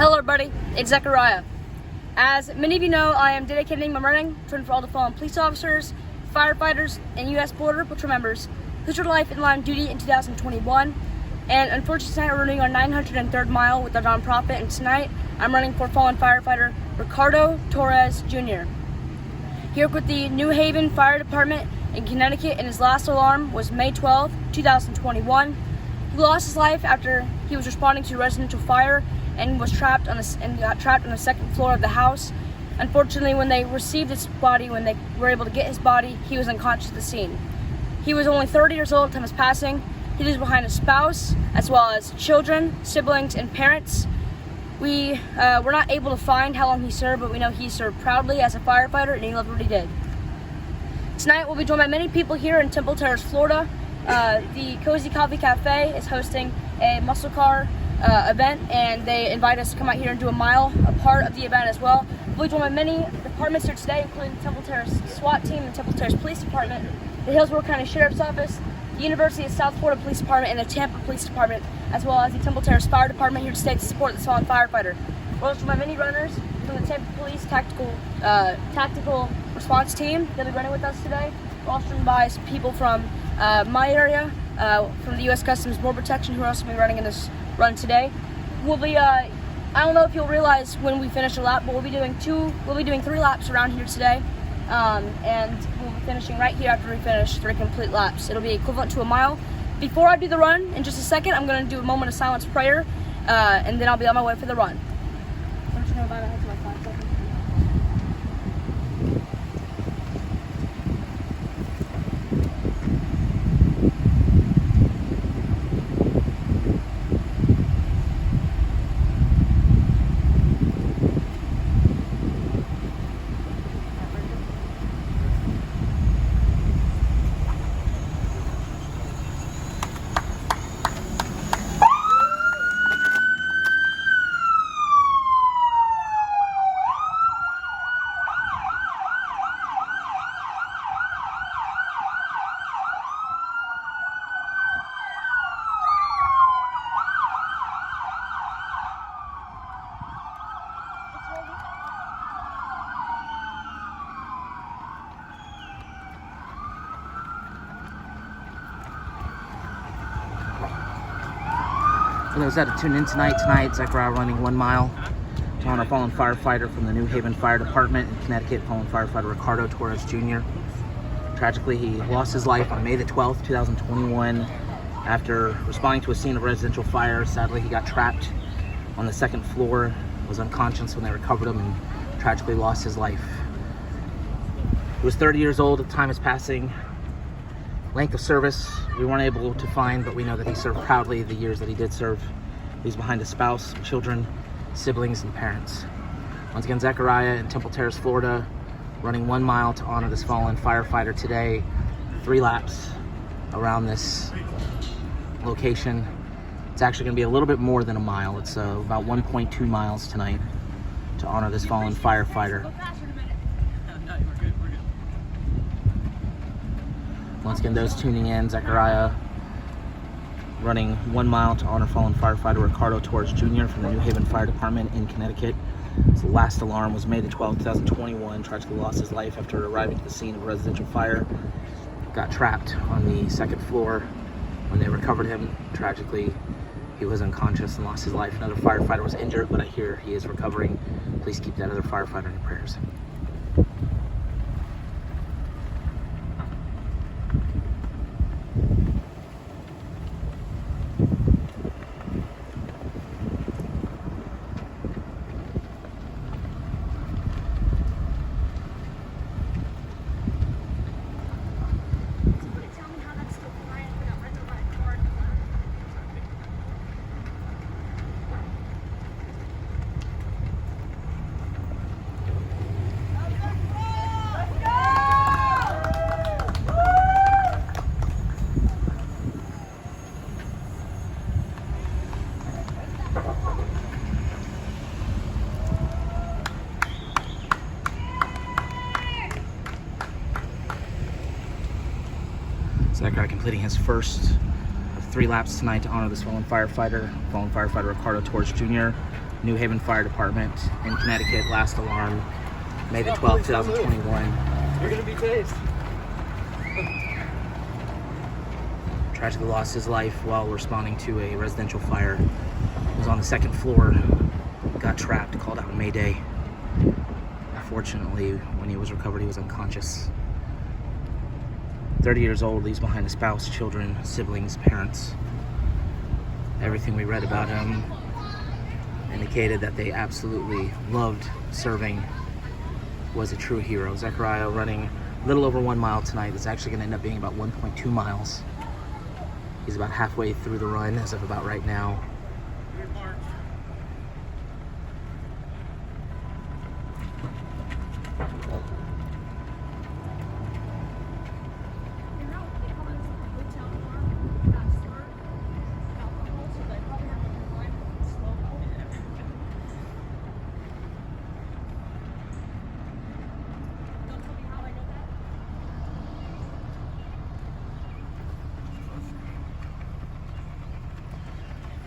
Hello everybody, it's Zechariah. As many of you know, I am dedicating my running to for all the fallen police officers, firefighters, and U.S. Border Patrol members who took life in line of duty in 2021. And unfortunately tonight we're running our 903rd mile with our nonprofit, and tonight I'm running for fallen firefighter Ricardo Torres Jr. He worked with the New Haven Fire Department in Connecticut, and his last alarm was May 12, 2021. He lost his life after he was responding to a residential fire and got trapped on the second floor of the house. Unfortunately, when they received his body, when they were able to get his body, he was unconscious at the scene. He was only 30 years old at the time of his passing. He leaves behind a spouse, as well as children, siblings, and parents. We were not able to find how long he served, but we know he served proudly as a firefighter, and he loved what he did. Tonight, we'll be joined by many people here in Temple Terrace, Florida. The Cozy Coffee Cafe is hosting a muscle car event, and they invite us to come out here and do a mile, a part of the event as well. We'll be joined by many departments here today, including the Temple Terrace SWAT team, the Temple Terrace Police Department, the Hillsborough County Sheriff's Office, the University of South Florida Police Department, and the Tampa Police Department, as well as the Temple Terrace Fire Department here to stay to support the fallen firefighter. We're also joined by many runners from the Tampa Police Tactical Response Team that'll be running with us today. We're also joined by some people from my area, from the U.S. Customs Border Protection, who are also going to be running in this run today. We'll be, I don't know if you'll realize when we finish a lap, but we'll be doing 3 laps around here today, and we'll be finishing right here after we finish 3 complete laps. It'll be equivalent to a mile. Before I do the run, in just a second, I'm going to do a moment of silence prayer, and then I'll be on my way for the run. Don't you know about it? For those that have tuned in tonight, Zechariah running 1 mile to honor fallen firefighter from the New Haven Fire Department in Connecticut, fallen firefighter Ricardo Torres Jr. Tragically, he lost his life on May the 12th, 2021 after responding to a scene of residential fire. Sadly, he got trapped on the second floor, was unconscious when they recovered him, and tragically lost his life. He was 30 years old at the time of his passing. Length of service we weren't able to find, but we know that he served proudly the years that he did serve. He's behind a spouse, children, siblings, and parents. Once again, Zechariah in Temple Terrace, Florida, running 1 mile to honor this fallen firefighter today. 3 laps around this location. It's actually going to be a little bit more than a mile. It's about 1.2 miles tonight to honor this fallen firefighter. Once again, those tuning in, Zechariah running 1 mile to honor fallen firefighter Ricardo Torres Jr. from the New Haven Fire Department in Connecticut. His last alarm was May the 12th, 2021. Tragically lost his life after arriving to the scene of a residential fire. Got trapped on the second floor. When they recovered him, tragically, he was unconscious and lost his life. Another firefighter was injured, but I hear he is recovering. Please keep that other firefighter in your prayers. Zechariah completing his first of 3 laps tonight to honor this fallen firefighter Ricardo Torres Jr. New Haven Fire Department in Connecticut. Last alarm, May the 12th, 2021. You're gonna be tased. Tragically lost his life while responding to a residential fire. He was on the second floor, got trapped, called out Mayday. Unfortunately, when he was recovered, he was unconscious. 30 years old, leaves behind a spouse, children, siblings, parents. Everything we read about him indicated that they absolutely loved serving, was a true hero. Zechariah running a little over 1 mile tonight. It's actually going to end up being about 1.2 miles. He's about halfway through the run as of about right now.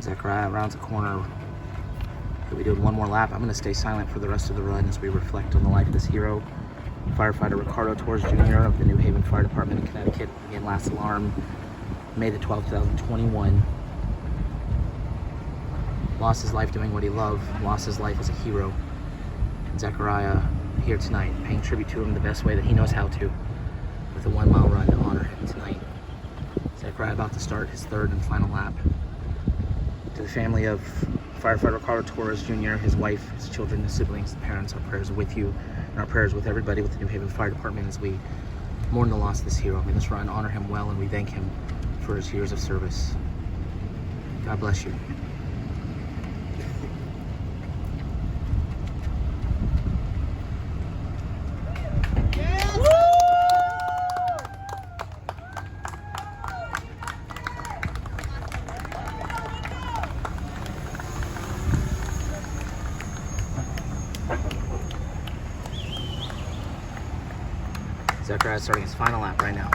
Zechariah rounds a corner. He'll be doing one more lap. I'm going to stay silent for the rest of the run as we reflect on the life of this hero. Firefighter Ricardo Torres Jr. of the New Haven Fire Department in Connecticut. Again, last alarm, May the 12th, 2021. Lost his life doing what he loved. Lost his life as a hero. And Zechariah here tonight, paying tribute to him the best way that he knows how to, with a 1 mile run to honor him tonight. Zechariah about to start his third and final lap. To the family of Firefighter Ricardo Torres Jr., his wife, his children, his siblings, his parents, our prayers are with you, and our prayers with everybody with the New Haven Fire Department as we mourn the loss of this hero. May this run honor him well, and we thank him for his years of service. God bless you. Zechariah starting his final lap right now.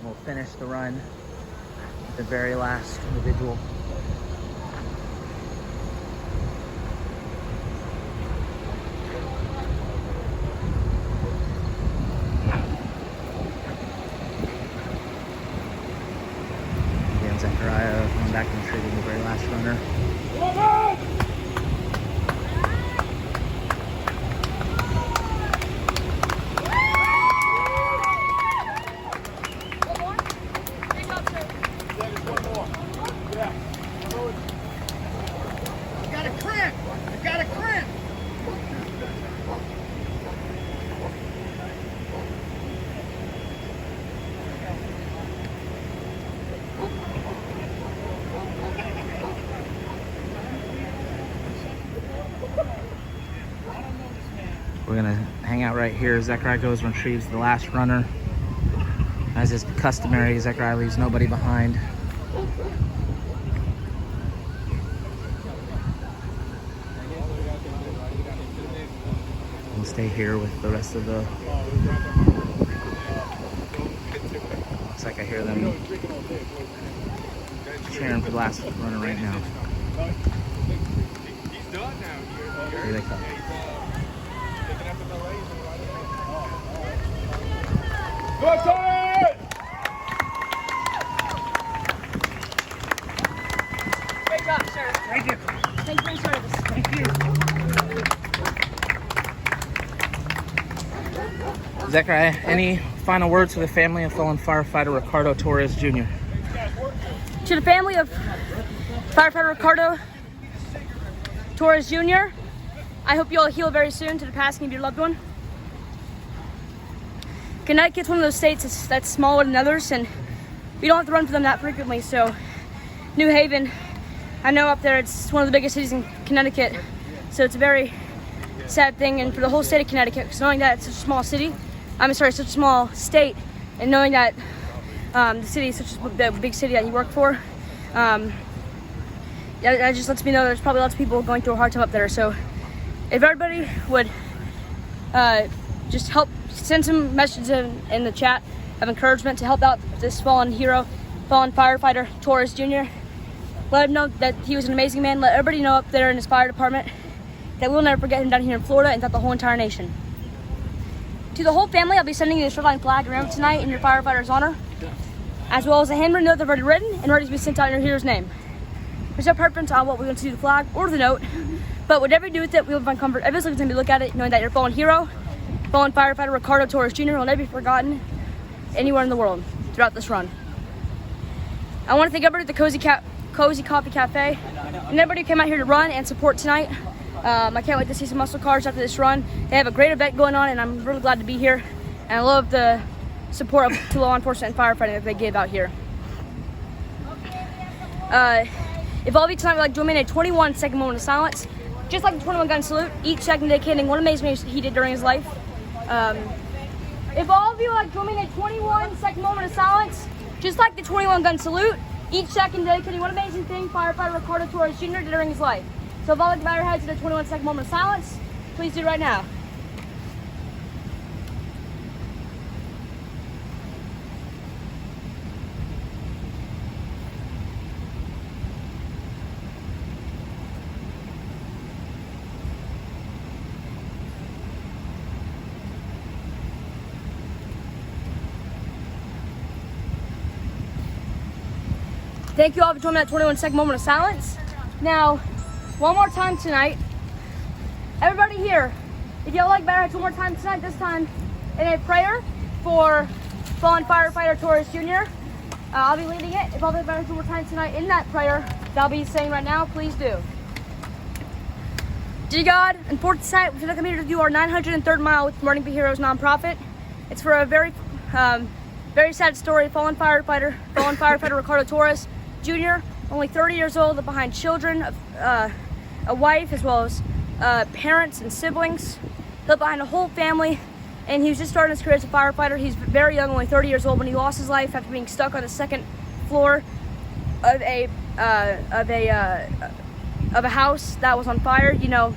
We'll finish the run with the very last individual. Again, Zechariah going back and treating the very last runner. We're gonna hang out right here. Zechariah goes and retrieves the last runner. As is customary, Zechariah leaves nobody behind. We'll stay here with the rest of the... Looks like I hear them cheering for the last runner right now. Here they come. Good time! Great job, sir. Thank you. Thank you for your service. Thank you. Zechariah, any final words for the family of fallen firefighter Ricardo Torres Jr.? To the family of Firefighter Ricardo Torres Jr., I hope you all heal very soon to the passing of your loved one. Connecticut's one of those states that's smaller than others, and we don't have to run for them that frequently. So New Haven, I know up there it's one of the biggest cities in Connecticut, so it's a very sad thing, and for the whole state of Connecticut, because knowing that it's such a small city, such a small state, and knowing that the city is such a big city that you work for, that just lets me know there's probably lots of people going through a hard time up there. So if everybody would just help send some messages in the chat of encouragement to help out this fallen hero, fallen firefighter Torres Jr. Let him know that he was an amazing man. Let everybody know up there in his fire department that we'll never forget him down here in Florida, and throughout the whole entire nation. To the whole family, I'll be sending you the short line flag around tonight in your firefighter's honor, as well as a handwritten note that I've already written and ready to be sent out in your hero's name. There's no preference on what we're going to do, the flag or the note, but whatever you do with it, we will find comfort every single time you look at it, knowing that your fallen hero, fallen firefighter Ricardo Torres Jr. will never be forgotten anywhere in the world throughout this run. I want to thank everybody at the Cozy Coffee Cafe and everybody who came out here to run and support tonight. I can't wait to see some muscle cars after this run. They have a great event going on, and I'm really glad to be here. And I love the support to law enforcement and firefighting that they give out here. If all of you tonight would like to join me in a 21-second moment of silence, just like the 21 gun salute, each second dedicating one amazing thing he did during his life. If all of you would like to join me in a 21-second moment of silence, just like the 21 gun salute, each second dedicating one amazing thing firefighter Ricardo Torres Jr. did during his life. So if all of you bow your heads in a 21-second moment of silence, please do it right now. Thank you all for joining that 21-second moment of silence. Now, one more time tonight, everybody here, if y'all like better, one more time tonight, this time in a prayer for fallen firefighter Torres Jr. I'll be leading it. If I'll be better one more time tonight in that prayer that I'll be saying right now, please do. Dear God, unfortunately tonight, we're coming here to do our 903rd mile with Running for Heroes nonprofit. It's for a very sad story. Fallen firefighter Ricardo Torres Jr., only 30 years old, behind children, a wife, as well as parents and siblings. Left behind a whole family, and he was just starting his career as a firefighter. He's very young, only 30 years old, when he lost his life after being stuck on the second floor of a house that was on fire. You know,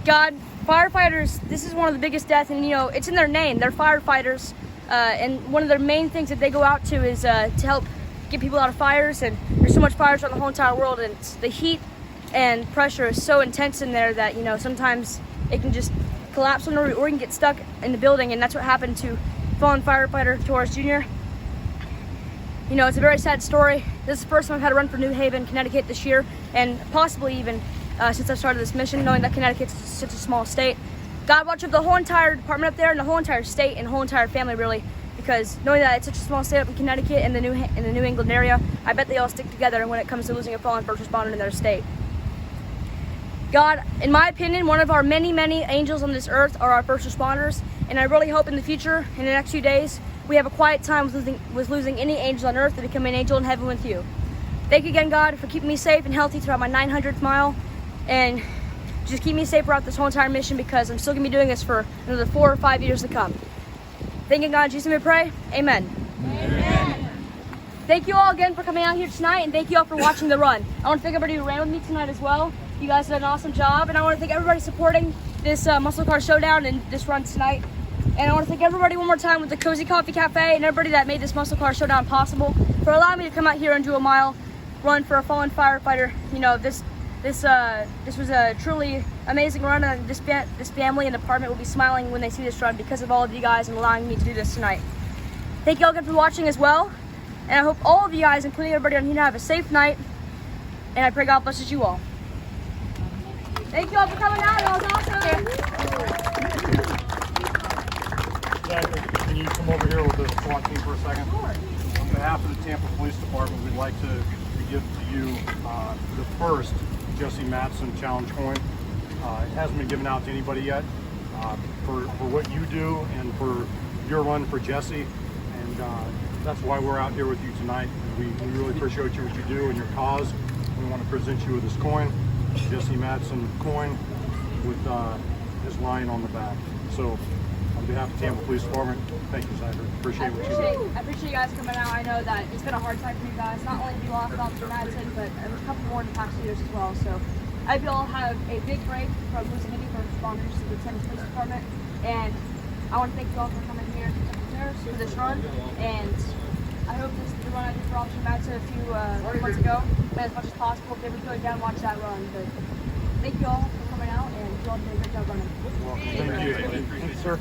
God, firefighters, this is one of the biggest deaths, and you know, it's in their name. They're firefighters. and one of their main things that they go out to is to help get people out of fires. And there's so much fires around the whole entire world, and the heat and pressure is so intense in there that, you know, sometimes it can just collapse on the roof, or you can get stuck in the building. And that's what happened to fallen firefighter Torres Jr. You know, it's a very sad story. This is the first time I've had to run for New Haven, Connecticut this year, and possibly even since I started this mission, knowing that Connecticut's such a small state. God watch over the whole entire department up there, and the whole entire state, and the whole entire family, really, because knowing that it's such a small state up in Connecticut and the New England area, I bet they all stick together when it comes to losing a fallen first responder in their state. God, in my opinion, one of our many, many angels on this earth are our first responders, and I really hope in the future, in the next few days, we have a quiet time with losing any angels on earth and become an angel in heaven with you. Thank you again, God, for keeping me safe and healthy throughout my 900th mile, and just keep me safe throughout this whole entire mission, because I'm still going to be doing this for another 4 or 5 years to come. Thank you, God. In Jesus' name we pray. Amen. Amen. Thank you all again for coming out here tonight, and thank you all for watching the run. I want to thank everybody who ran with me tonight as well. You guys did an awesome job, and I want to thank everybody supporting this Muscle Car Showdown and this run tonight. And I want to thank everybody one more time with the Cozy Coffee Cafe and everybody that made this Muscle Car Showdown possible for allowing me to come out here and do a mile run for a fallen firefighter. You know, this was a truly amazing run, and this family and department will be smiling when they see this run because of all of you guys and allowing me to do this tonight. Thank you all again for watching as well, and I hope all of you guys, including everybody on here, have a safe night, and I pray God blesses you all. Thank you all for coming out. It was awesome. Zachary, can you come over here with the SWAT team for a second? Sure. On behalf of the Tampa Police Department, we'd like to give to you the first Jesse Matson Challenge coin. It hasn't been given out to anybody yet. For what you do and for your run for Jesse, and that's why we're out here with you tonight. We really appreciate what you do and your cause. We want to present you with this coin, Jesse Matson coin, with his line on the back. So, on behalf of the Tampa Police Department, thank you, Zachary. Appreciate what you do. I appreciate you guys coming out. I know that it's been a hard time for you guys, not only to be lost Officer Madison, but a couple more in the past years as well. So I hope you all have a big break from losing any first responders to the Tampa Police Department. And I want to thank you all for coming here to Tampa Terrace for this run. And I hope the run I did for Officer Madison a few months ago went as much as possible. If they would go down and watch that run. But thank you all for coming out, and you all did a great job running. Thank you. Thank you, sir.